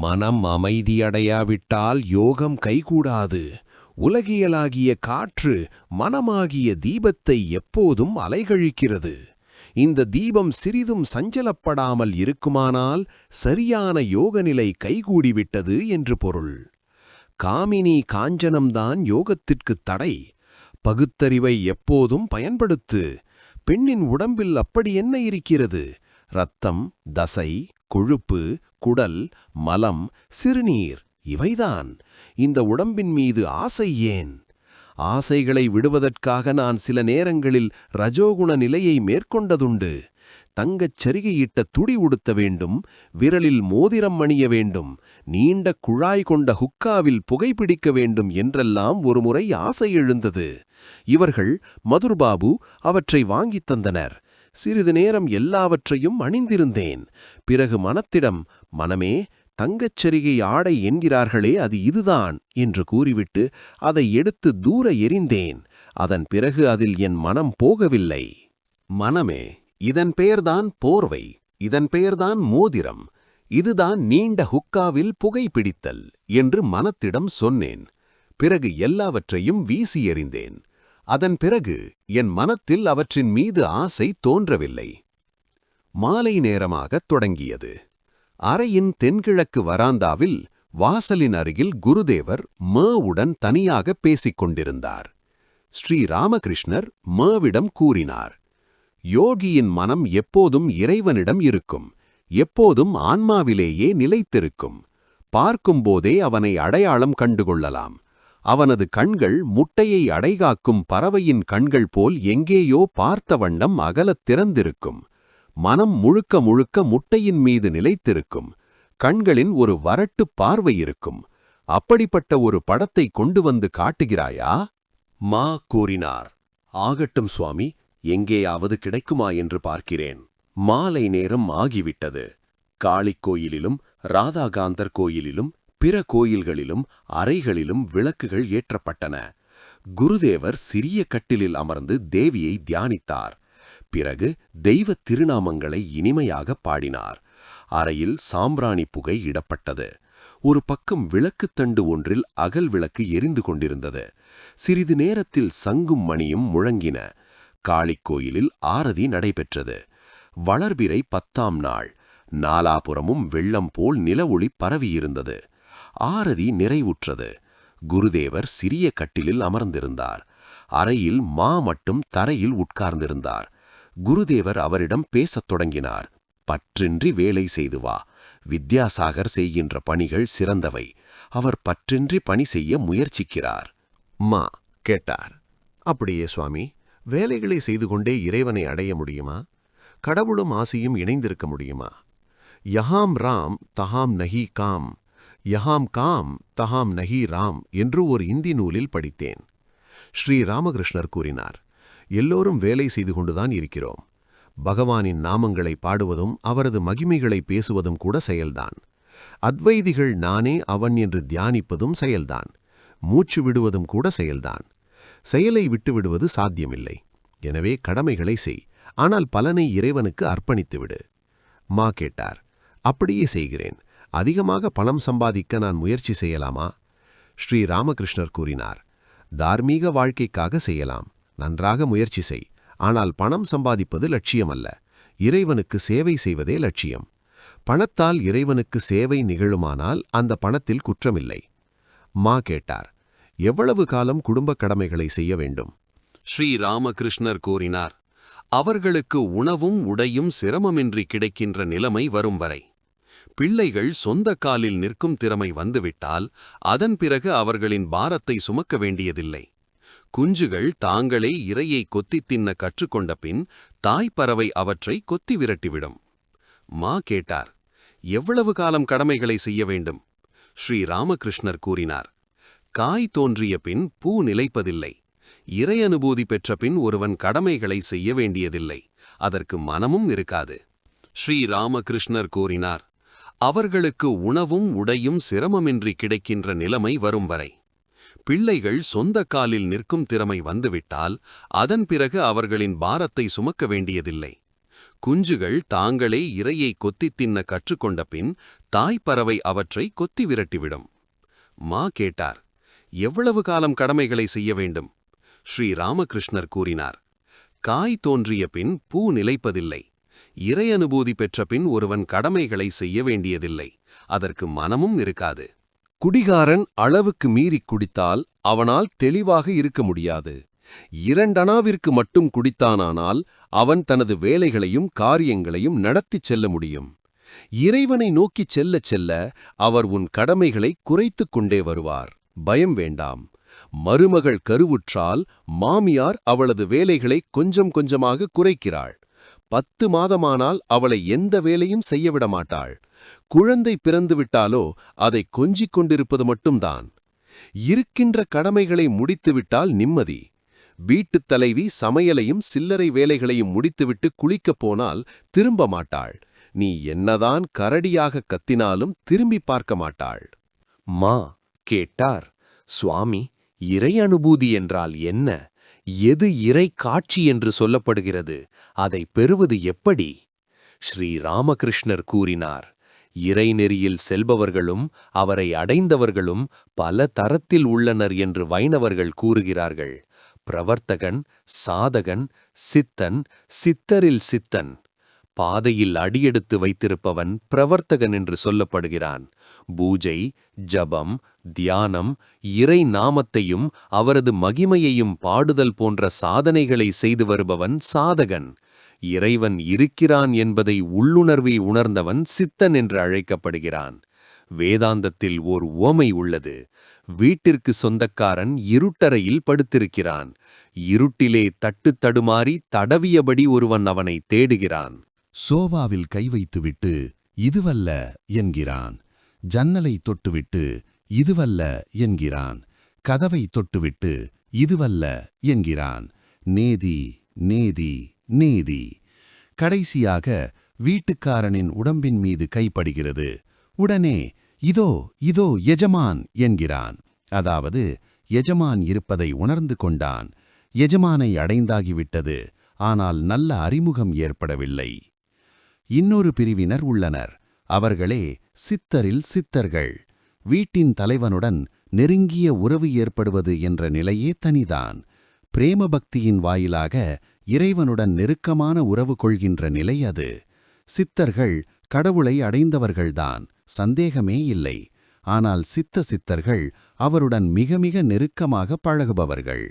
மனம் அமைதியடையாவிட்டால் யோகம் கைகூடாது. உலகியலாகிய காற்று மனமாகிய தீபத்தை எப்போதும் அலைகழிக்கிறது. இந்த தீபம் சிறிதும் சஞ்சலப்படாமல் இருக்குமானால் சரியான யோகநிலை கைகூடிவிட்டது என்று பொருள். காமினி காஞ்சனம்தான் யோகத்திற்குத் தடை. பகுத்தறிவை எப்போதும் பயன்படுத்து. பெண்ணின் உடம்பில் அப்படி என்ன இருக்கிறது? இரத்தம், தசை, கொழுப்பு, குடல், மலம், சிறுநீர் இவைதான். இந்த உடம்பின் மீது ஆசை ஏன்? ஆசைகளை விடுவதற்காக நான் சில நேரங்களில் ரஜோகுண நிலையை மேற்கொண்டதுண்டு. தங்கச் சரிகையிட்ட துடி உடுத்த வேண்டும், விரலில் மோதிரம் அணிய வேண்டும், நீண்ட குழாய் கொண்ட ஹுக்காவில் புகைப்பிடிக்க வேண்டும் என்றெல்லாம் ஒருமுறை ஆசை எழுந்தது. இவர்கள் மதுர்பாபு அவற்றை வாங்கித் தந்தனர். சிறிது நேரம் எல்லாவற்றையும் அணிந்திருந்தேன். பிறகு மனத்திடம், மனமே, தங்கச்சரிகை ஆடை என்கிறார்களே, அது இதுதான் என்று கூறிவிட்டு அதை எடுத்து தூர எறிந்தேன். அதன் பிறகு அதில் என் மனம் போகவில்லை. மனமே, இதன் பெயர்தான் போர்வை, இதன் பெயர்தான் மோதிரம், இதுதான் நீண்ட ஹுக்காவில் புகைப்பிடித்தல் என்று மனத்திடம் சொன்னேன். பிறகு எல்லாவற்றையும் வீசி எறிந்தேன். அதன் பிறகு என் மனத்தில் அவற்றின் மீது ஆசை தோன்றவில்லை. மாலை நேரமாகத் தொடங்கியது. அறையின் தென்கிழக்கு வராந்தாவில் வாசலின் அருகில் குருதேவர் மேவுடன் தனியாக பேசிக் கொண்டிருந்தார். ஸ்ரீ ராமகிருஷ்ணர் மேவிடம் கூறினார், யோகியின் மனம் எப்போதும் இறைவனிடம் இருக்கும், எப்போதும் ஆன்மாவிலேயே நிலைத்திருக்கும். பார்க்கும்போதே அவனை அடையாளம் கண்டுகொள்ளலாம். அவனது கண்கள் முட்டையை அடைகாக்கும் பறவையின் கண்கள் போல் எங்கேயோ பார்த்த வண்ணம் அகலத் திறந்திருக்கும். மனம் முழுக்க முழுக்க முட்டையின் மீது நிலைத்திருக்கும். கண்களின் ஒரு வறட்டு பார்வை இருக்கும். அப்படிப்பட்ட ஒரு படத்தை கொண்டு வந்து காட்டுகிறாயா? மா கூறினார். ஆகட்டும் சுவாமி, எங்கேயாவது கிடைக்குமா என்று பார்க்கிறேன். மாலை நேரம் ஆகிவிட்டது. காளிக் கோயிலிலும் ராதாகாந்தர் கோயிலிலும் பிற கோயில்களிலும் அறைகளிலும் விளக்குகள் ஏற்றப்பட்டன. குருதேவர் சிறிய கட்டிலில் அமர்ந்து தேவியை தியானித்தார். பிறகு தெய்வத் திருநாமங்களை இனிமையாக பாடினார். அறையில் சாம்பிராணி புகை இடப்பட்டது. ஒரு பக்கம் விளக்குத்தண்டு ஒன்றில் அகல் விளக்கு எரிந்து கொண்டிருந்தது. சிறிது நேரத்தில் சங்கும் மணியும் முழங்கின. காளிக் கோயிலில் ஆரதி நடைபெற்றது. வளர்பிறை 10ஆம் நாள். நாலாபுறமும் வெள்ளம் போல் நிலவொளி பரவியிருந்தது. ஆரதி நிறைவுற்றது. குருதேவர் சிறிய கட்டிலில் அமர்ந்திருந்தார். அறையில் மா மட்டும் தரையில் உட்கார்ந்திருந்தார். குருதேவர் அவரிடம் பேசத் தொடங்கினார். பற்றின்றி வேலை செய்து வா. வித்யாசாகர் செய்கின்ற பணிகள் சிறந்தவை. அவர் பற்றின்றி பணி செய்ய முயற்சிக்கிறார். மா கேட்டார். அப்படியே சுவாமி, வேலைகளை செய்து கொண்டே இறைவனை அடைய முடியுமா? கடவுளும் ஆசையும் இணைந்திருக்க முடியுமா? யஹாம் ராம் தஹாம் நஹி காம், யஹாம் காம் தஹாம் நஹி ராம் என்று ஒரு இந்தி நூலில் படித்தேன். ஸ்ரீ ராமகிருஷ்ணர் கூறினார், எல்லோரும் வேலை செய்து கொண்டுதான் இருக்கிறோம். பகவானின் நாமங்களை பாடுவதும் அவரது மகிமைகளை பேசுவதும் கூட செயல்தான். அத்வைதிகள் நானே அவன் என்று தியானிப்பதும் செயல்தான். மூச்சு விடுவதும் கூட செயல்தான். செயலை விட்டுவிடுவது சாத்தியமில்லை. எனவே கடமைகளை செய், ஆனால் பலனை இறைவனுக்கு அர்ப்பணித்துவிடு. மா கேட்டார். அப்படியே செய்கிறேன். அதிகமாக பணம் சம்பாதிக்க நான் முயற்சி செய்யலாமா? ஸ்ரீ ராமகிருஷ்ணர் கூறினார், தார்மீக வாழ்க்கைக்காக செய்யலாம். நன்றாக முயற்சி செய். ஆனால் பணம் சம்பாதிப்பது லட்சியமல்ல. இறைவனுக்கு சேவை செய்வதே லட்சியம். பணத்தால் இறைவனுக்கு சேவை நிகழுமானால் அந்த பணத்தில் குற்றமில்லை. மா கேட்டார், எவ்வளவு காலம் குடும்பக் கடமைகளை செய்ய வேண்டும்? ஸ்ரீ ராமகிருஷ்ணர் கூறினார், அவர்களுக்கு உணவும் உடையும் சிரமமின்றி கிடைக்கின்ற நிலைமை வரும் வரை. பிள்ளைகள் சொந்த காலில் நிற்கும் திறமை வந்துவிட்டால் அதன் பிறகு அவர்களின் பாரத்தை சுமக்க வேண்டியதில்லை. குஞ்சுகள் தாங்களே இரையை கொத்தித் தின்ன கற்றுக்கொண்ட பின் தாய்ப்பறவை அவற்றை கொத்தி விரட்டிவிடும். மா கேட்டார், எவ்வளவு காலம் கடமைகளை செய்ய வேண்டும்? ஸ்ரீ ராமகிருஷ்ணர் கூறினார், காய் தோன்றிய பின் பூ நிலைப்பதில்லை. இறை அனுபூதி பெற்ற பின் ஒருவன் கடமைகளை செய்ய வேண்டியதில்லை. அதற்கு மனமும் இருக்காது. ஸ்ரீ ராமகிருஷ்ணர் கூறினார், அவர்களுக்கு உணவும் உடையும் சிரமமின்றி கிடைக்கின்ற நிலைமை வரும் வரை. பிள்ளைகள் சொந்த காலில் நிற்கும் திறமை வந்துவிட்டால் அதன் பிறகு அவர்களின் பாரத்தை சுமக்க வேண்டியதில்லை. குஞ்சுகள் தாங்களே இரையை கொத்தித் தின்ன கற்றுக்கொண்ட பின் தாய்ப்பறவை அவற்றை கொத்தி விரட்டிவிடும். மா கேட்டார், எவ்வளவு காலம் கடமைகளை செய்ய வேண்டும்? ஸ்ரீ ராமகிருஷ்ணர் கூறினார், காய் தோன்றிய பின் பூ நிலைப்பதில்லை. இறை அனுபூதி பெற்ற பின் ஒருவன் கடமைகளை செய்ய வேண்டியதில்லை. அதற்கு மனமும் இருக்காது. குடிகாரன் அளவுக்கு மீறிக் குடித்தால் அவனால் தெளிவாக இருக்க முடியாது. 2 அணாவிற்கு மட்டும் குடித்தானானால் அவன் தனது வேலைகளையும் காரியங்களையும் நடத்திச் செல்ல முடியும். இறைவனை நோக்கிச் செல்லச் செல்ல அவர் உன் கடமைகளை குறைத்துக் கொண்டே வருவார். பயம் வேண்டாம். மருமகள் கருவுற்றால் மாமியார் அவளது வேலைகளை கொஞ்சம் கொஞ்சமாக குறைக்கிறாள். 10 மாதமானால் அவளை எந்த வேலையும் செய்யவிட மாட்டாள். குழந்தை பிறந்துவிட்டாலோ அதை கொஞ்சிக் கொண்டிருப்பது மட்டும்தான். இருக்கின்ற கடமைகளை முடித்துவிட்டால் நிம்மதி. வீட்டுத் தலைவி சமையலையும் சில்லறை வேலைகளையும் முடித்துவிட்டு குளிக்கப் போனால் திரும்ப மாட்டாள். நீ என்னதான் கரடியாக கத்தினாலும் திரும்பி பார்க்க மாட்டாள். மா கேட்டார், சுவாமி, இறை அனுபூதி என்றால் என்ன? எது இறை காட்சி என்று சொல்லப்படுகிறது? அதை பெறுவது எப்படி? ஸ்ரீ ராமகிருஷ்ணர் கூறினார், இறைநெறியில் செல்பவர்களும் அவரை அடைந்தவர்களும் பல தரத்தில் உள்ளனர் என்று வைணவர்கள் கூறுகிறார்கள். பிரவர்த்தகன், சாதகன், சித்தன், சித்தரில் சித்தன். பாதையில் அடியெடுத்து வைத்திருப்பவன் பிரவர்த்தகன் என்று சொல்லப்படுகிறான். பூஜை, ஜபம், தியானம், இறை நாமத்தையும் அவரது மகிமையையும் பாடுதல் போன்ற சாதனைகளை செய்து வருபவன் சாதகன். இறைவன் இருக்கிறான் என்பதை உள்ளுணர்வை உணர்ந்தவன் சித்தன் என்று அழைக்கப்படுகிறான். வேதாந்தத்தில் ஓர் உவமை உள்ளது. வீட்டிற்கு சொந்தக்காரன் இருட்டறையில் படுத்திருக்கிறான். இருட்டிலே தட்டு தடுமாறி தடவியபடி ஒருவன் அவனை தேடுகிறான். சோபாவில் கை வைத்துவிட்டு இதுவல்ல என்கிறான். ஜன்னலை தொட்டுவிட்டு இதுவல்ல என்கிறான். கதவை தொட்டுவிட்டு இதுவல்ல என்கிறான். நேதி நேதி நேதி. கடைசியாக வீட்டுக்காரனின் உடம்பின் மீது கைப்படுகிறது. உடனே இதோ இதோ எஜமான் என்கிறான். அதாவது எஜமான் இருப்பதை உணர்ந்து கொண்டான். எஜமானை அடைந்தாகிவிட்டது. ஆனால் நல்ல அறிமுகம் ஏற்படவில்லை. இன்னொரு பிரிவினர் உள்ளனர். அவர்களே சித்தரில் சித்தர்கள். வீட்டின் தலைவனுடன் நெருங்கிய உறவு ஏற்படுவது என்ற நிலையே தனிதான். பிரேம பக்தியின் வாயிலாக இறைவனுடன் நெருக்கமான உறவு கொள்கின்ற நிலை அது. சித்தர்கள் கடவுளை அடைந்தவர்கள்தான், சந்தேகமே இல்லை. ஆனால் சித்தர்கள் அவருடன் மிக மிக நெருக்கமாக பழகுபவர்கள்.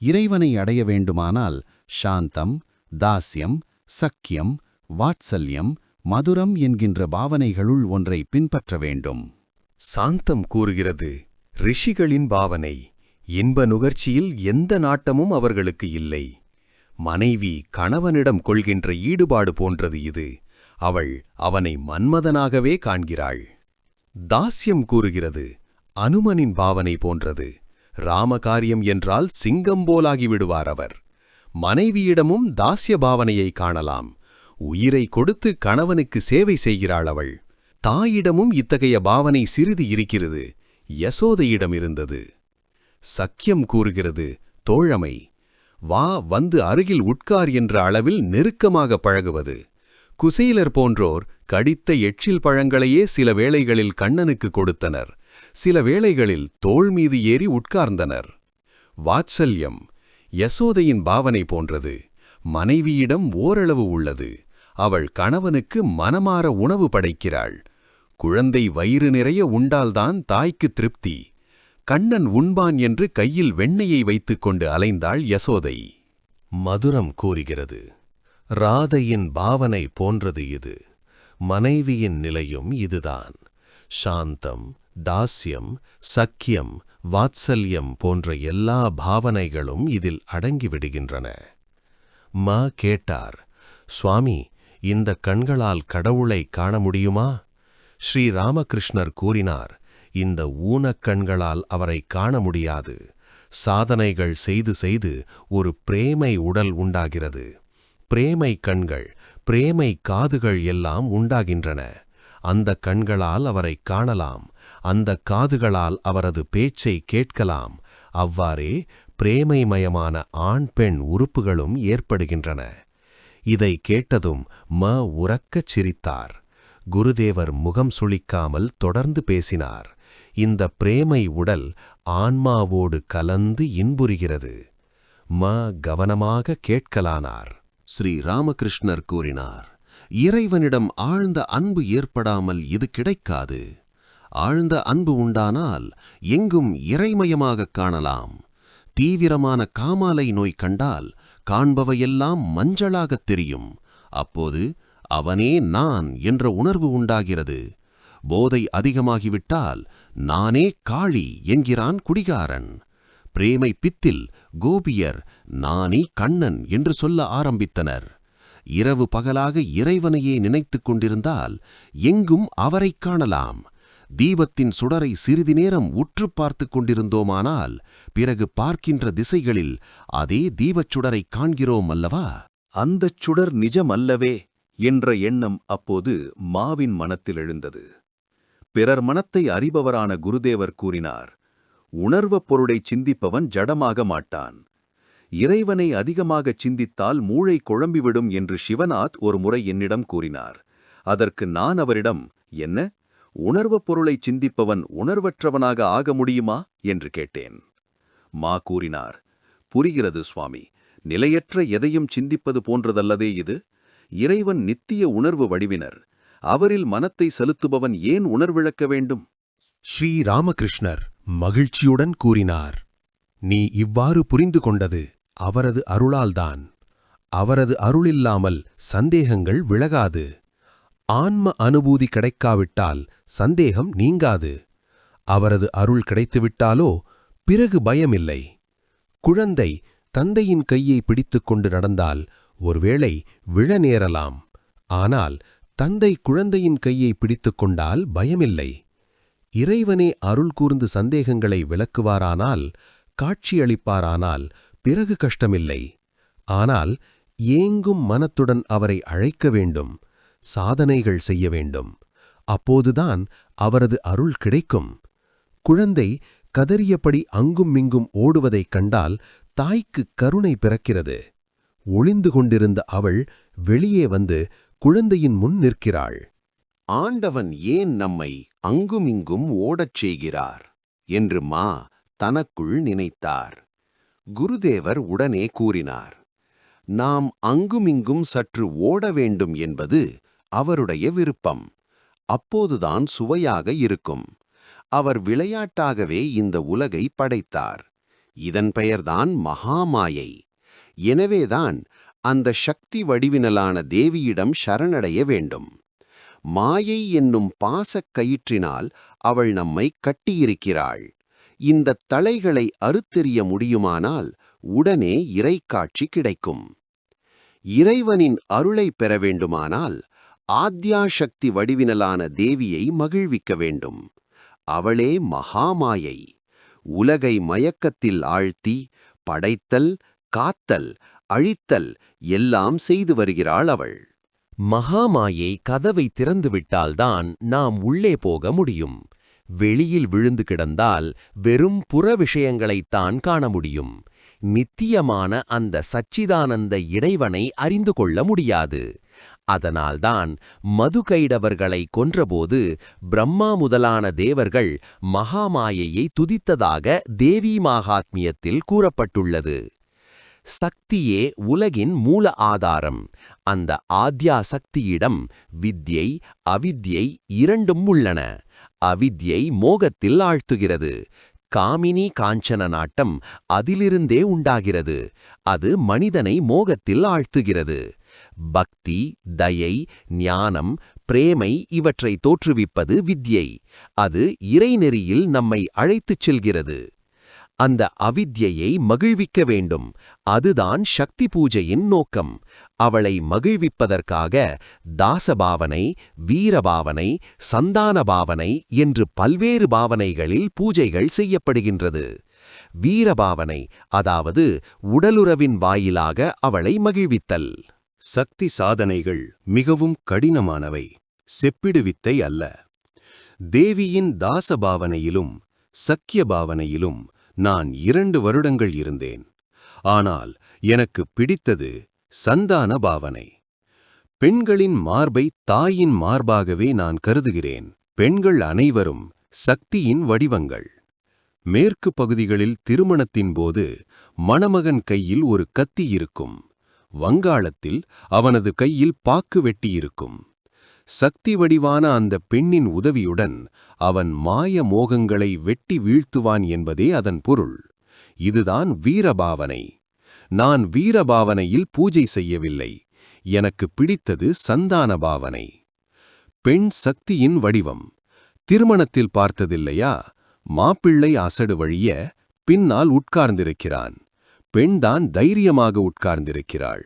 இறைவனை அடைய வேண்டுமானால் சாந்தம், தாஸ்யம், சக்கியம், வாத்சல்யம், மதுரம் என்கின்ற பாவனைகளுள் ஒன்றை பின்பற்ற வேண்டும். சாந்தம் கூறுகிறது, ரிஷிகளின் பாவனை. இன்ப நுகர்ச்சியில் எந்த நாட்டமும் அவர்களுக்கு இல்லை. மனைவி கணவனிடம் கொள்கின்ற ஈடுபாடு போன்றது இது. அவள் அவனை மன்மதனாகவே காண்கிறாள். தாஸ்யம் கூறுகிறது, அனுமனின் பாவனை போன்றது. ராமகாரியம் என்றால் சிங்கம் போலாகி விடுவார் அவர். மனைவியிடமும் தாஸ்ய பாவனையை காணலாம். உயிரை கொடுத்து கணவனுக்கு சேவை செய்கிறாள் அவள். தாயிடமும் இத்தகைய பாவனை சிறிது இருக்கிறது. யசோதையிடம் இருந்தது. சக்கியம் கூறுகிறது, தோழமை. வா, வந்து அருகில் உட்கார் என்ற அளவில் நெருக்கமாக பழகுவது. குசேலர் போன்றோர் கடித்த எச்சில் பழங்களையே சில வேளைகளில் கண்ணனுக்கு கொடுத்தனர். சில வேளைகளில் தோள் மீது ஏறி உட்கார்ந்தனர். வாத்சல்யம் யசோதையின் பாவனை போன்றது. மனைவியிடம் ஓரளவு உள்ளது. அவள் கணவனுக்கு மனமார உணவு படைக்கிறாள். குழந்தை வயிறு நிறைய உண்டால்தான் தாய்க்கு திருப்தி. கண்ணன் உண்பான் என்று கையில் வெண்ணெயை வைத்துக் கொண்டு அலைந்தாள் யசோதை. மதுரம் கூறுகிறது, ராதையின் பாவனை போன்றது இது. மனைவியின் நிலையும் இதுதான். சாந்தம், தாஸ்யம், சக்கியம், வாத்சல்யம் போன்ற எல்லா பாவனைகளும் இதில் அடங்கிவிடுகின்றன. மா கேட்டார், சுவாமி, இந்த கண்களால் கடவுளை காண முடியுமா? ஸ்ரீ ராமகிருஷ்ணர் கூறினார், இந்த ஊனக்கண்களால் அவரை காண முடியாது. சாதனைகள் செய்து செய்து ஒரு பிரேமை உடல் உண்டாகிறது. பிரேமை கண்கள், பிரேமை காதுகள் எல்லாம் உண்டாகின்றன. அந்த கண்களால் அவரை காணலாம். அந்த காதுகளால் அவரது பேச்சை கேட்கலாம். அவ்வாறே பிரேமைமயமான ஆண் பெண் உறுப்புகளும் ஏற்படுகின்றன. இதை கேட்டதும் உரக்கச் சிரித்தார். குருதேவர் முகம் சுளிக்காமல் தொடர்ந்து பேசினார். இந்த பிரேமை உடல் ஆன்மாவோடு கலந்து இன்புறுகிறது. கவனமாக கேட்கலானார். ஸ்ரீ ராமகிருஷ்ணர் கூறினார், இறைவனிடம் ஆழ்ந்த அன்பு ஏற்படாமல் இது கிடைக்காது. ஆழ்ந்த அன்பு உண்டானால் எங்கும் இறைமயமாகக் காணலாம். தீவிரமான காமாலை நோய் கண்டால் காண்பவையெல்லாம் மஞ்சளாகத் தெரியும். அப்போது அவனே நான் என்ற உணர்வு உண்டாகிறது. போதை அதிகமாகிவிட்டால் நானே காளி என்கிறான் குடிகாரன். பிரேமை பித்தில் கோபியர் நானே கண்ணன் என்று சொல்ல ஆரம்பித்தனர். இரவு பகலாக இறைவனையே நினைத்துக் கொண்டிருந்தால் எங்கும் அவரைக் காணலாம். தீபத்தின் சுடரை சிறிது நேரம் உற்று பார்த்துக் கொண்டிருந்தோமானால் பிறகு பார்க்கின்ற திசைகளில் அதே தீபச் சுடரைக் காண்கிறோம் அல்லவா? அந்தச் சுடர் நிஜமல்லவே என்ற எண்ணம் அப்போது மாவின் மனத்தில் எழுந்தது. பிறர் மனத்தை அறிபவரான குருதேவர் கூறினார், உணர்வப் பொருளைச் சிந்திப்பவன் ஜடமாக மாட்டான். இறைவனை அதிகமாகச் சிந்தித்தால் மூளை குழம்பிவிடும் என்று சிவநாத் ஒரு முறை என்னிடம் கூறினார். அதற்கு நான் அவரிடம், என்ன, உணர்வப் பொருளைச் சிந்திப்பவன் உணர்வற்றவனாக ஆக முடியுமா என்று கேட்டேன். கூறினார், புரிகிறது சுவாமி, நிலையற்ற எதையும் சிந்திப்பது போன்றதல்லதே இது. இறைவன் நித்திய உணர்வு வடிவினர். அவரில் மனத்தை செலுத்துபவன் ஏன் உணர்விழக்க வேண்டும்? ஸ்ரீ ராமகிருஷ்ணர் மகிழ்ச்சியுடன் கூறினார், நீ இவ்வாறு புரிந்து கொண்டது அவரது அருளால்தான். அவரது அருளில்லாமல் சந்தேகங்கள் விலகாது. ஆன்ம அனுபூதி கிடைக்காவிட்டால் சந்தேகம் நீங்காது. அவரது அருள் கிடைத்துவிட்டாலோ பிறகு பயமில்லை. குழந்தை தந்தையின் கையை பிடித்துக்கொண்டு நடந்தால் ஒருவேளை விழ நேரலாம். ஆனால் தந்தை குழந்தையின் கையை பிடித்துக்கொண்டால் பயமில்லை. இறைவனே அருள் கூர்ந்து சந்தேகங்களை விலக்குவாரானால், காட்சியளிப்பாரானால் பிறகு கஷ்டமில்லை. ஆனால் ஏங்கும் மனத்துடன் அவரை அழைக்க வேண்டும், சாதனைகள் செய்ய வேண்டும். அப்போதுதான் அவரது அருள் கிடைக்கும். குழந்தை கதறியபடி அங்குமிங்கும் ஓடுவதைக் கண்டால் தாய்க்கு கருணை பிறக்கிறது. ஒளிந்து கொண்டிருந்த அவள் வெளியே வந்து குழந்தையின் முன் நிற்கிறாள். ஆண்டவன் ஏன் நம்மை அங்குமிங்கும் ஓடச் செய்கிறார் என்று தனக்குள் நினைத்தார். குருதேவர் உடனே கூறினார், நாம் அங்குமிங்கும் சற்று ஓட வேண்டும் என்பது அவருடைய விருப்பம். அப்போதுதான் சுவையாக இருக்கும். அவர் விளையாட்டாகவே இந்த உலகை படைத்தார். இதன் பெயர்தான் மகாமாயை. எனவேதான் அந்த சக்தி வடிவினலான தேவியிடம் சரணடைய வேண்டும். மாயை என்னும் பாசக் கயிற்றினால் அவள் நம்மை கட்டியிருக்கிறாள். இந்த தலைகளை அறுத்தெறிய முடியுமானால் உடனே இறைக்காட்சி கிடைக்கும். இறைவனின் அருளை பெற வேண்டுமானால் ஆத்யாசக்தி வடிவினலான தேவியை மகிழ்விக்க வேண்டும். அவளே மகாமாயை. உலகை மயக்கத்தில் ஆழ்த்தி படைத்தல், காத்தல், அழித்தல் எல்லாம் செய்து வருகிறாள் அவள். மகாமாயை கதவை திறந்துவிட்டால்தான் நாம் உள்ளே போக முடியும். வெளியில் விழுந்து கிடந்தால் வெறும் புற விஷயங்களைத்தான் காண முடியும். நித்தியமான அந்த சச்சிதானந்த இறைவனை அறிந்து கொள்ள முடியாது. அதனால்தான் மதுகைடவர்களை கொன்றபோது பிரம்மா முதலான தேவர்கள் மகாமாயையை துதித்ததாக தேவி மகாத்மியத்தில் கூறப்பட்டுள்ளது. சக்தியே உலகின் மூல ஆதாரம். அந்த ஆத்யா சக்தியிடம் வித்யை, அவித்யை இரண்டும் உள்ளன. அவித்யை மோகத்தில் ஆழ்த்துகிறது. காமினி காஞ்சன நாட்டம் அதிலிருந்தே உண்டாகிறது. அது மனிதனை மோகத்தில் ஆழ்த்துகிறது. பக்தி, தயை, ஞானம், பிரேமை இவற்றை தோற்றுவிப்பது வித்யை. அது இறைநெறியில் நம்மை அழைத்துச் செல்கிறது. அந்த அவித்யையை மகிழ்விக்க வேண்டும். அதுதான் சக்தி பூஜையின் நோக்கம். அவளை மகிழ்விப்பதற்காக தாசபாவனை, வீரபாவனை, சந்தான பாவனை என்று பல்வேறு பாவனைகளில் பூஜைகள் செய்யப்படுகின்றது. வீரபாவனை, அதாவது உடலுறவின் வாயிலாக அவளை மகிழ்வித்தல். சக்தி சாதனைகள் மிகவும் கடினமானவை, செப்பிடுவித்தை அல்ல. தேவியின் தாசபாவனையிலும் சக்கிய பாவனையிலும் நான் 2 வருடங்கள் இருந்தேன். ஆனால் எனக்கு பிடித்தது சந்தான பாவனை. பெண்களின் மார்பை தாயின் மார்பாகவே நான் கருதுகிறேன். பெண்கள் அனைவரும் சக்தியின் வடிவங்கள். மேற்கு பகுதிகளில் திருமணத்தின் போது மணமகன் கையில் ஒரு கத்தி இருக்கும். வங்காளத்தில் அவனது கையில் பாக்கு வெட்டி இருக்கும். சக்தி வடிவான அந்த பெண்ணின் உதவியுடன் அவன் மாய மோகங்களை வெட்டி வீழ்த்துவான் என்பதே அதன் பொருள். இதுதான் வீரபாவனை. நான் வீரபாவனையில் பூஜை செய்யவில்லை. எனக்கு பிடித்தது சந்தான பாவனை. பெண் சக்தியின் வடிவம். திருமணத்தில் பார்த்ததில்லையா? மாப்பிள்ளை அசடு வழிய பின்னால் உட்கார்ந்திருக்கிறான். பெண்தான் தைரியமாக உட்கார்ந்திருக்கிறாள்.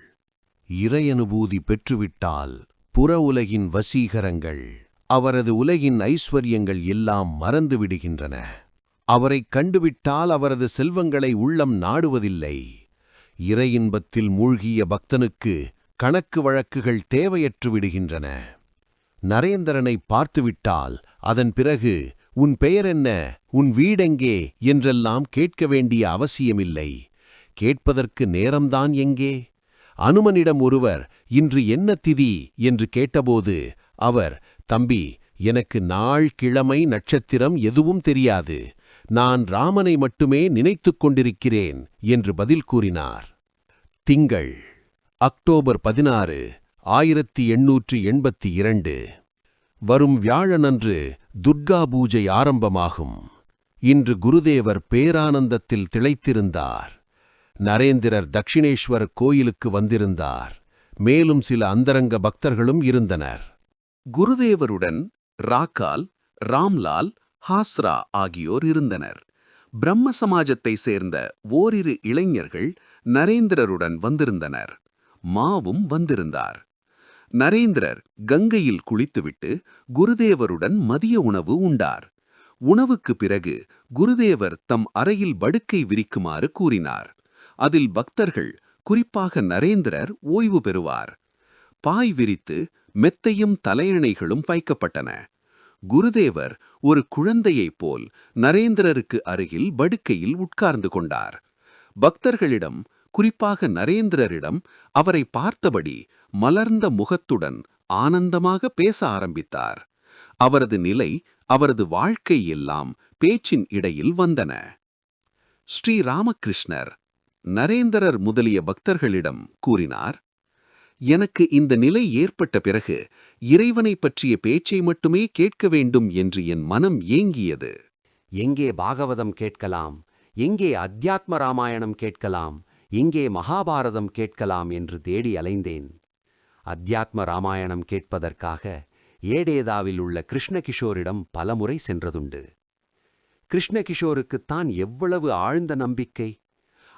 இறையனுபூதி பெற்றுவிட்டால் புற உலகின் வசீகரங்கள், அவரது உலகின் ஐஸ்வர்யங்கள் எல்லாம் மறந்துவிடுகின்றன. அவரைக் கண்டுவிட்டால் அவரது செல்வங்களை உள்ளம் நாடுவதில்லை. இறையின்பத்தில் மூழ்கிய பக்தனுக்கு கணக்கு வழக்குகள் தேவையற்று விடுகின்றன. நரேந்திரனை பார்த்துவிட்டால் அதன் பிறகு உன் பெயர் என்ன, உன் வீடெங்கே என்றெல்லாம் கேட்க வேண்டிய அவசியமில்லை. கேட்பதற்கு நேரம்தான் எங்கே? அனுமனிடம் ஒருவர் இன்று என்ன திதி என்று கேட்டபோது அவர், தம்பி, எனக்கு நாள், கிழமை, நட்சத்திரம் எதுவும் தெரியாது. நான் ராமனை மட்டுமே நினைத்துக் கொண்டிருக்கிறேன் என்று பதில் கூறினார். திங்கள், அக்டோபர் 16, 1882. வரும் வியாழனன்று துர்கா பூஜை ஆரம்பமாகும். இன்று குருதேவர் பேரானந்தத்தில் திளைத்திருந்தார். நரேந்திரர் தட்சிணேஸ்வர் கோயிலுக்கு வந்திருந்தார். மேலும் சில அந்தரங்க பக்தர்களும் இருந்தனர். குருதேவருடன் ராக்கால், ராம்லால், ஹாஸ்ரா ஆகியோர் இருந்தனர். பிரம்ம சமாஜத்தை சேர்ந்த ஓரிரு இளைஞர்கள் நரேந்திரருடன் வந்திருந்தனர். மாவும் வந்திருந்தார். நரேந்திரர் கங்கையில் குளித்துவிட்டு குருதேவருடன் மதிய உணவு உண்டார். உணவுக்கு பிறகு குருதேவர் தம் அறையில் படுக்கை விரிக்குமாறு கூறினார். அதில் பக்தர்கள், குறிப்பாக நரேந்திரர் ஓய்வு பெறுவார். பாய் விரித்து மெத்தையும் தலையணைகளும் வைக்கப்பட்டன. குருதேவர் ஒரு குழந்தையைப் போல் நரேந்திரருக்கு அருகில் படுக்கையில் உட்கார்ந்து கொண்டார். பக்தர்களிடம், குறிப்பாக நரேந்திரரிடம் அவரை பார்த்தபடி மலர்ந்த முகத்துடன் ஆனந்தமாக பேச ஆரம்பித்தார். அவரது நிலை, அவரது வாழ்க்கை எல்லாம் பேச்சின் இடையில் வந்தன. ஸ்ரீ ராமகிருஷ்ணர் நரேந்திரர் முதலிய பக்தர்களிடம் கூறினார், எனக்கு இந்த நிலை ஏற்பட்ட பிறகு இறைவனை பற்றிய பேச்சை மட்டுமே கேட்க வேண்டும் என்று என் மனம் ஏங்கியது. எங்கே பாகவதம் கேட்கலாம், எங்கே அத்தியாத்ம ராமாயணம் கேட்கலாம், எங்கே மகாபாரதம் கேட்கலாம் என்று தேடி அலைந்தேன். அத்தியாத்ம ராமாயணம் கேட்பதற்காக ஏடேதாவில் உள்ள கிருஷ்ணகிஷோரிடம் பலமுறை சென்றதுண்டு. கிருஷ்ணகிஷோருக்குத்தான் எவ்வளவு ஆழ்ந்த நம்பிக்கை!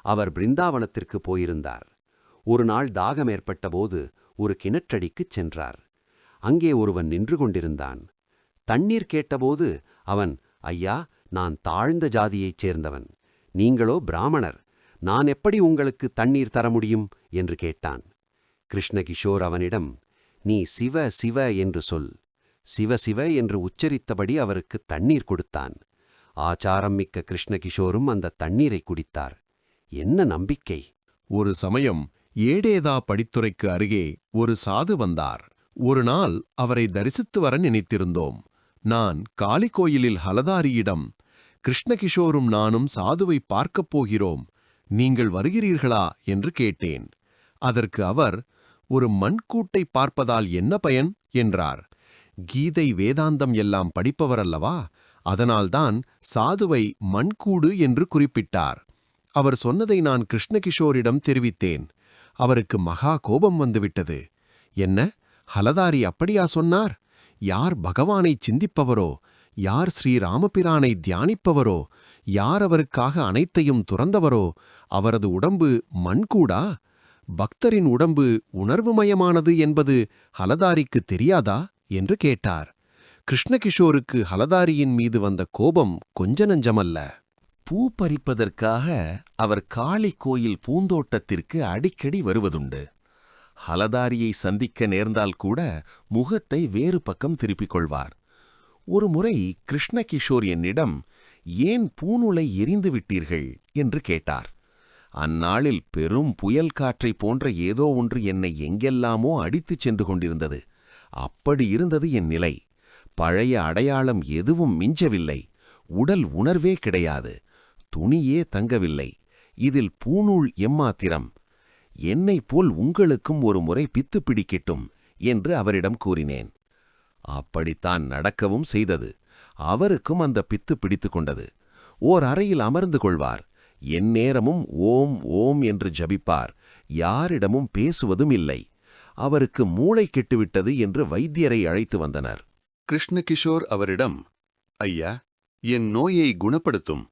அவர் பிருந்தாவனத்திற்கு போயிருந்தார். ஒரு நாள் தாகம் ஏற்பட்டபோது ஒரு கிணற்றடிக்குச் சென்றார். அங்கே ஒருவன் நின்று கொண்டிருந்தான். தண்ணீர் கேட்டபோது அவன், ஐயா, நான் தாழ்ந்த ஜாதியைச் சேர்ந்தவன், நீங்களோ பிராமணர், நான் எப்படி உங்களுக்கு தண்ணீர் தர முடியும் என்று கேட்டான். கிருஷ்ணகிஷோர் அவனிடம், நீ சிவ சிவ என்று சொல். சிவ சிவ என்று உச்சரித்தபடி அவருக்கு தண்ணீர் கொடுத்தான். ஆச்சாரம் மிக்க கிருஷ்ணகிஷோரும் அந்த தண்ணீரை குடித்தார். என்ன நம்பிக்கை! ஒரு சமயம் ஏடேதா படித்துறைக்கு அருகே ஒரு சாது வந்தார். ஒரு நாள் அவரை தரிசித்து வர நினைத்திருந்தோம். நான் காளி கோயிலில் ஹலதாரியிடம், கிருஷ்ணகிஷோரும் நானும் சாதுவை பார்க்கப் போகிறோம், நீங்கள் வருகிறீர்களா என்று கேட்டேன். அதற்கு அவர், ஒரு மண்கூட்டை பார்ப்பதால் என்ன பயன் என்றார். கீதை வேதாந்தம் எல்லாம் படிப்பவரல்லவா, அதனால்தான் சாதுவை மண்கூடு என்று குறிப்பிட்டார். அவர் சொன்னதை நான் கிருஷ்ணகிஷோரிடம் தெரிவித்தேன். அவருக்கு மகா கோபம் வந்துவிட்டது. என்ன, ஹலதாரி அப்படியா சொன்னார்? யார் பகவானை சிந்திப்பவரோ, யார் ஸ்ரீராமபிரானை தியானிப்பவரோ, யார் அவருக்காக அனைத்தையும் துறந்தவரோ அவரது உடம்பு மண்கூடா? பக்தரின் உடம்பு உணர்வுமயமானது என்பது ஹலதாரிக்கு தெரியாதா என்று கேட்டார். கிருஷ்ணகிஷோருக்கு ஹலதாரியின் மீது வந்த கோபம் கொஞ்ச நஞ்சமல்ல. பூ பறிப்பதற்காக அவர் காளி கோயில் பூந்தோட்டத்திற்கு அடிக்கடி வருவதுண்டு. ஹலதாரியை சந்திக்க நேர்ந்தால் கூட முகத்தை வேறு பக்கம் திருப்பிக் கொள்வார். ஒருமுறை கிருஷ்ணகிஷோர் என்னிடம், ஏன் பூநூலை எரிந்து விட்டீர்கள் என்று கேட்டார். அந்நாளில் பெரும் புயல் காற்றை போன்ற ஏதோ ஒன்று என்னை எங்கெல்லாமோ அடித்துச் சென்று கொண்டிருந்தது. அப்படி இருந்தது என் நிலை. பழைய அடையாளம் எதுவும் மிஞ்சவில்லை. உடல் உணர்வே கிடையாது. துணியே தங்கவில்லை. இதில் பூணூல் எம்மாத்திரம்? என்னைப் போல் உங்களுக்கும் ஒரு முறை பித்து பிடிக்கட்டும் என்று அவரிடம் கூறினேன். அப்படித்தான் நடக்கவும் செய்தது. அவருக்கும் அந்த பித்து பிடித்து கொண்டது. ஓர் அறையில் அமர்ந்து கொள்வார். எந்நேரமும் ஓம் ஓம் என்று ஜபிப்பார். யாரிடமும் பேசுவதும் இல்லை. அவருக்கு மூளை கெட்டுவிட்டது என்று வைத்தியரை அழைத்து வந்தனர். கிருஷ்ணகிஷோர் அவரிடம், ஐயா, என் நோயை குணப்படுத்தும்,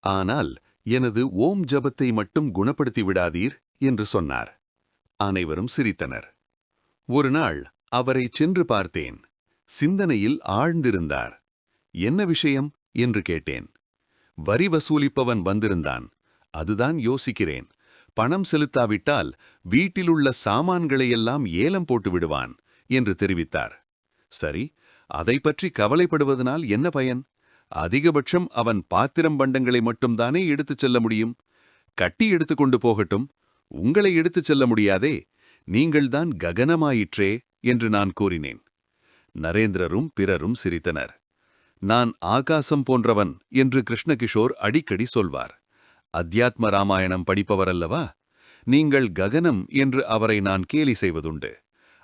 ஆனால் எனது ஓம் ஜபத்தை மட்டும் குணப்படுத்தி விடாதீர் என்று சொன்னார். அனைவரும் சிரித்தனர். ஒரு நாள் அவரை சென்று பார்த்தேன். சிந்தனையில் ஆழ்ந்திருந்தார். என்ன விஷயம் என்று கேட்டேன். வரி வசூலிப்பவன் வந்திருந்தான். அதுதான் யோசிக்கிறேன். பணம் செலுத்தாவிட்டால் வீட்டிலுள்ள சாமான்களையெல்லாம் ஏலம் போட்டு விடுவான் என்று தெரிவித்தார். சரி, அதை பற்றி கவலைப்படுவதனால் என்ன பயன்? அதிகபட்சம் அவன் பாத்திரம் பண்டங்களை மட்டும்தானே எடுத்துச் செல்ல முடியும். கட்டி எடுத்துக்கொண்டு போகட்டும். உங்களை எடுத்துச் செல்ல முடியாதே. நீங்கள்தான் ககனமாயிற்றே என்று நான் கூறினேன். நரேந்திரரும் பிறரும் சிரித்தனர். நான் ஆகாசம் போன்றவன் என்று கிருஷ்ணகிஷோர் அடிக்கடி சொல்வார். அத்தியாத்ம ராமாயணம் படிப்பவரல்லவா? நீங்கள் ககனம் என்று அவரை நான் கேலி செய்வதுண்டு.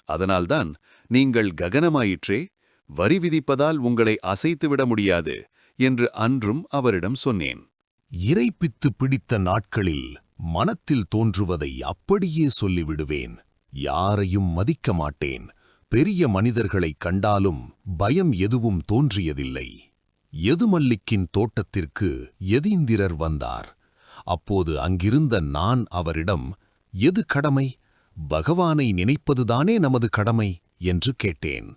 அதனால்தான் நீங்கள் ககனமாயிற்றே, வரி விதிப்பதால் உங்களை அசைத்துவிட முடியாது என்று அன்றும் அவரிடம் சொன்னேன். இறைப்பித்து பிடித்த நாட்களில் மனத்தில் தோன்றுவதை அப்படியே சொல்லிவிடுவேன். யாரையும் மதிக்க மாட்டேன். பெரிய மனிதர்களைக் கண்டாலும் பயம் எதுவும் தோன்றியதில்லை. யதுமல்லிக்கின் தோட்டத்திற்கு யதீந்திரர் வந்தார். அப்போது அங்கிருந்த நான் அவரிடம், எது கடமை? பகவானை நினைப்பதுதானே நமது கடமை என்று கேட்டேன்.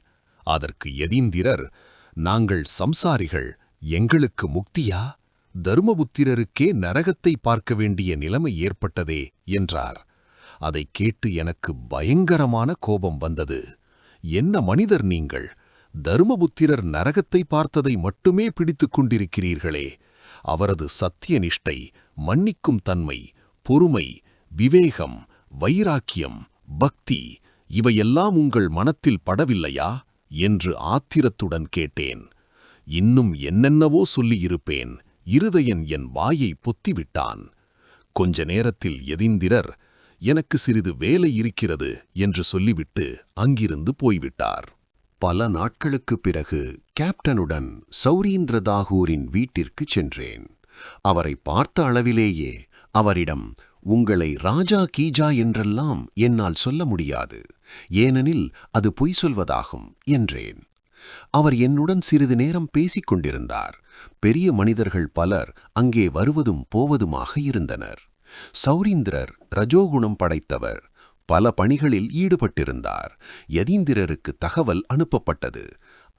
அதற்கு யதீந்திரர், நாங்கள் சம்சாரிகள், எங்களுக்கு முக்தியா? தருமபுத்திரருக்கே நரகத்தை பார்க்க வேண்டிய நிலைமை ஏற்பட்டதே என்றார். அதைக் கேட்டு எனக்கு பயங்கரமான கோபம் வந்தது. என்ன மனிதர் நீங்கள்? தருமபுத்திரர் நரகத்தை பார்த்ததை மட்டுமே பிடித்துக் கொண்டிருக்கிறீர்களே. அவரது சத்தியநிஷ்டை, மன்னிக்கும் தன்மை, பொறுமை, விவேகம், வைராக்கியம், பக்தி இவையெல்லாம் உங்கள் மனத்தில் படவில்லையா என்று ஆத்திரத்துடன் கேட்டேன். இன்னும் என்னென்னவோ சொல்லியிருப்பேன். இருதயன் என் வாயை பொத்திவிட்டான். கொஞ்ச நேரத்தில் யதீந்திரர், எனக்கு சிறிது வேலை இருக்கிறது என்று சொல்லிவிட்டு அங்கிருந்து போய்விட்டார். பல நாட்களுக்குப் பிறகு கேப்டனுடன் சௌரீந்திர தாகூரின் வீட்டிற்குச் சென்றேன். அவரை பார்த்த அளவிலேயே அவரிடம், உங்களை ராஜா கீஜா என்றெல்லாம் என்னால் சொல்ல முடியாது, ஏனெனில் அது பொய் சொல்வதாகும் என்றேன். அவர் என்னுடன் சிறிது நேரம் பேசிக் கொண்டிருந்தார். பெரிய மனிதர்கள் பலர் அங்கே வருவதும் போவதுமாக இருந்தனர். சௌரீந்திரர் ரஜோகுணம் படைத்தவர். பல பணிகளில் ஈடுபட்டிருந்தார். யதீந்திரருக்கு தகவல் அனுப்பப்பட்டது.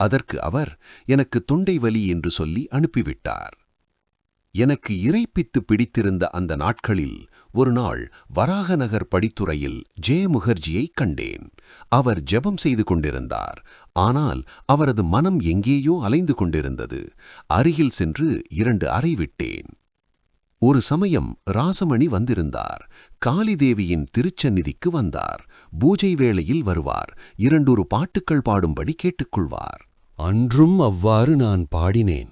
அதற்கு அவர் எனக்கு தொண்டை வலி என்று சொல்லி அனுப்பிவிட்டார். எனக்கு இறைப்பித்து பிடித்திருந்த அந்த நாட்களில் ஒரு நாள் வராகநகர் படித்துறையில் ஜெய முகர்ஜியை கண்டேன். அவர் ஜெபம் செய்து கொண்டிருந்தார். ஆனால் அவரது மனம் எங்கேயோ அலைந்து கொண்டிருந்தது. அருகில் சென்று 2 அறை விட்டேன். ஒரு சமயம் ராசமணி வந்திருந்தார். காளிதேவியின் திருச்சந்நிதிக்கு வந்தார். பூஜை வேளையில் வருவார். 2 பாட்டுக்கள் பாடும்படி கேட்டுக்கொள்வார். அன்றும் அவ்வாறு நான் பாடினேன்.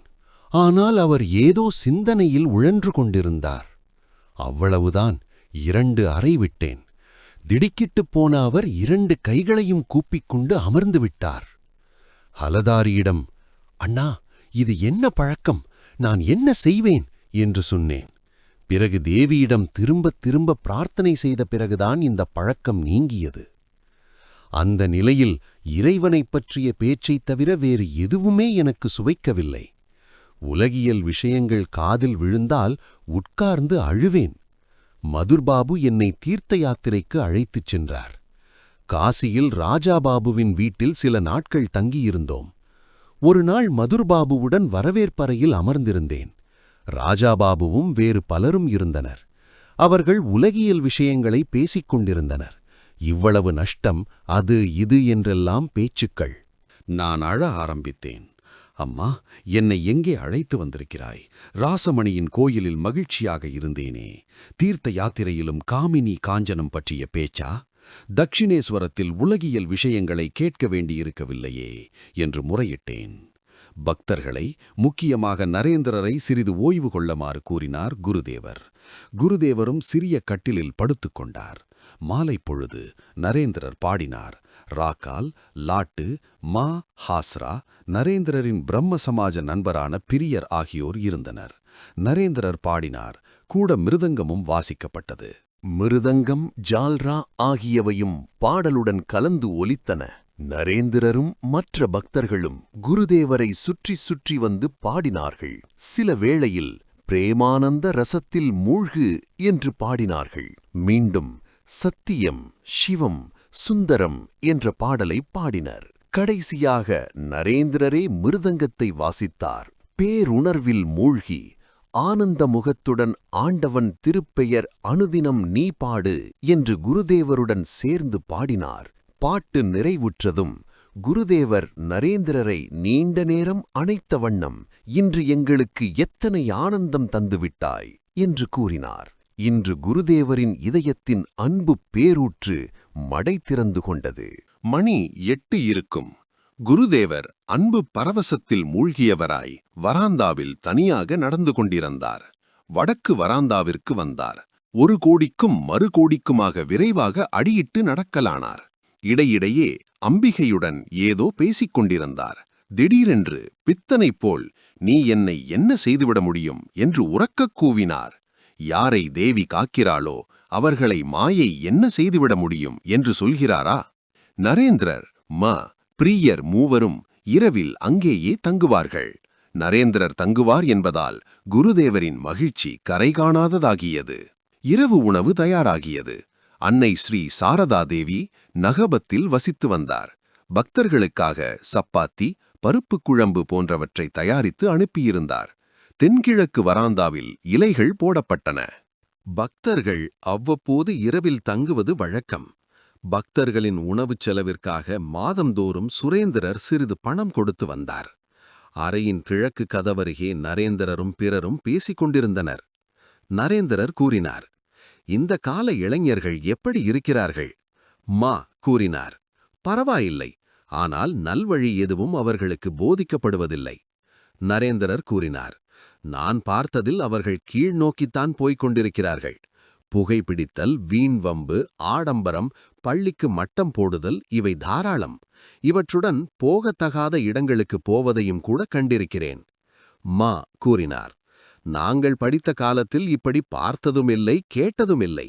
ஆனால் அவர் ஏதோ சிந்தனையில் உழன்று கொண்டிருந்தார். அவ்வளவுதான். 2 அறை விட்டேன். திடுக்கிட்டுப் போன அவர் 2 கைகளையும் கூப்பிக்கொண்டு அமர்ந்து விட்டார். ஹலதாரியிடம், அண்ணா, இது என்ன பழக்கம்? நான் என்ன செய்வேன் என்று சொன்னேன். பிறகு தேவியிடம் திரும்பத் திரும்ப பிரார்த்தனை செய்த பிறகுதான் இந்த பழக்கம் நீங்கியது. அந்த நிலையில் இறைவனைப் பற்றிய பேச்சைத் தவிர வேறு எதுவுமே எனக்கு சுவைக்கவில்லை. உலகியல் விஷயங்கள் காதில் விழுந்தால் உட்கார்ந்து அழுவேன். மதுர்பாபு என்னை தீர்த்த யாத்திரைக்கு அழைத்துச் சென்றார். காசியில் ராஜாபாபுவின் வீட்டில் சில நாட்கள் தங்கியிருந்தோம். ஒரு நாள் மதுர்பாபுவுடன் வரவேற்பறையில் அமர்ந்திருந்தேன். ராஜாபாபுவும் வேறு பலரும் இருந்தனர். அவர்கள் உலகியல் விஷயங்களை பேசிக் கொண்டிருந்தனர். இவ்வளவு நஷ்டம், அது இது என்றெல்லாம் பேச்சுக்கள். நான் அழ ஆரம்பித்தேன். அம்மா, என்னை எங்கே அழைத்து வந்திருக்கிறாய்? ராசமணியின் கோயிலில் மகிழ்ச்சியாக இருந்தேனே. தீர்த்த யாத்திரையிலும் காமினி காஞ்சனம் பற்றிய பேச்சா? தட்சிணேஸ்வரத்தில் உலகியல் விஷயங்களை கேட்க வேண்டியிருக்கவில்லையே என்று முறையிட்டேன். பக்தர்களை, முக்கியமாக நரேந்திரரை சிறிது ஓய்வு கொள்ளமாறு கூறினார் குருதேவர். குருதேவரும் சிறிய கட்டிலில் படுத்துக் கொண்டார். மாலை பொழுது நரேந்திரர் பாடினார். ராக்கால், லாட்டு, மா, ஹாஸ்ரா, நரேந்திரரின் பிரம்ம சமாஜ நண்பரான பிரியர் ஆகியோர் இருந்தனர். நரேந்திரர் பாடினார். கூட மிருதங்கமும் வாசிக்கப்பட்டது. மிருதங்கம், ஜால்ரா ஆகியவையும் பாடலுடன் கலந்து ஒலித்தன. நரேந்திரரும் மற்ற பக்தர்களும் குருதேவரை சுற்றி சுற்றி வந்து பாடினார்கள். சில வேளையில் பிரேமானந்த ரசத்தில் மூழ்கு என்று பாடினார்கள். மீண்டும் சத்தியம், சிவம், சுந்தரம் என்ற பாடலை பாடினர். கடைசியாக நரேந்திரரே மிருதங்கத்தை வாசித்தார். பேருணர்வில் மூழ்கி ஆனந்த முகத்துடன் ஆண்டவன் திருப்பெயர் அனுதினம் நீ பாடு என்று குருதேவருடன் சேர்ந்து பாடினார். பாட்டு நிறைவுற்றதும் குருதேவர் நரேந்திரரை நீண்ட நேரம் அணைத்த வண்ணம், இன்று எங்களுக்கு எத்தனை ஆனந்தம் தந்துவிட்டாய் என்று கூறினார். இன்று குருதேவரின் இதயத்தின் அன்பு பேரூற்று மடை திறந்து கொண்டது. மணி 8 இருக்கும். குருதேவர் அன்பு பரவசத்தில் மூழ்கியவராய் வராந்தாவில் தனியாக நடந்து கொண்டிருந்தார். வடக்கு வராந்தாவிற்கு வந்தார். 1 கோடிக்கும் மறு கோடிக்குமாக விரைவாக அடியிட்டு நடக்கலானார். இடையிடையே அம்பிகையுடன் ஏதோ பேசிக் கொண்டிருந்தார். திடீரென்று பித்தனைப் போல், நீ என்னை என்ன செய்துவிட முடியும் என்று உரக்கக் கூவினார். யாரை தேவி காக்கிறாளோ அவர்களை மாயை என்ன செய்துவிட முடியும் என்று சொல்கிறாரா? நரேந்திரர், பிரியர் மூவரும் இரவில் அங்கேயே தங்குவார்கள். நரேந்திரர் தங்குவார் என்பதால் குருதேவரின் மகிழ்ச்சி கரைகாணாததாகியது. இரவு உணவு தயாராகியது. அன்னை ஸ்ரீ சாரதா தேவி நகபத்தில் வசித்து வந்தார். பக்தர்களுக்காக சப்பாத்தி, பருப்பு குழம்பு போன்றவற்றை தயாரித்து அனுப்பியிருந்தார். தென்கிழக்கு வராந்தாவில் இலைகள் போடப்பட்டன. பக்தர்கள் அவ்வப்போது இரவில் தங்குவது வழக்கம். பக்தர்களின் உணவுச் செலவிற்காக மாதந்தோறும் சுரேந்திரர் சிறிது பணம் கொடுத்து வந்தார். அறையின் கிழக்கு கதவருகே நரேந்திரரும் பிறரும் பேசிக் கொண்டிருந்தனர். நரேந்திரர் கூறினார், இந்த கால இளைஞர்கள் எப்படி இருக்கிறார்கள்? கூறினார், பரவாயில்லை, ஆனால் நல்வழி எதுவும் அவர்களுக்கு போதிக்கப்படுவதில்லை. நரேந்திரர் கூறினார், நான் பார்த்ததில் அவர்கள் கீழ் நோக்கித்தான் போய்க் கொண்டிருக்கிறார்கள். புகைப்பிடித்தல், வீண்வம்பு, ஆடம்பரம், பள்ளிக்கு மட்டம் போடுதல் இவை தாராளம். இவற்றுடன் போகத்தகாத இடங்களுக்கு போவதையும் கூட கண்டிருக்கிறேன். கூறினார், நாங்கள் படித்த காலத்தில் இப்படி பார்த்ததுமில்லை, கேட்டதுமில்லை.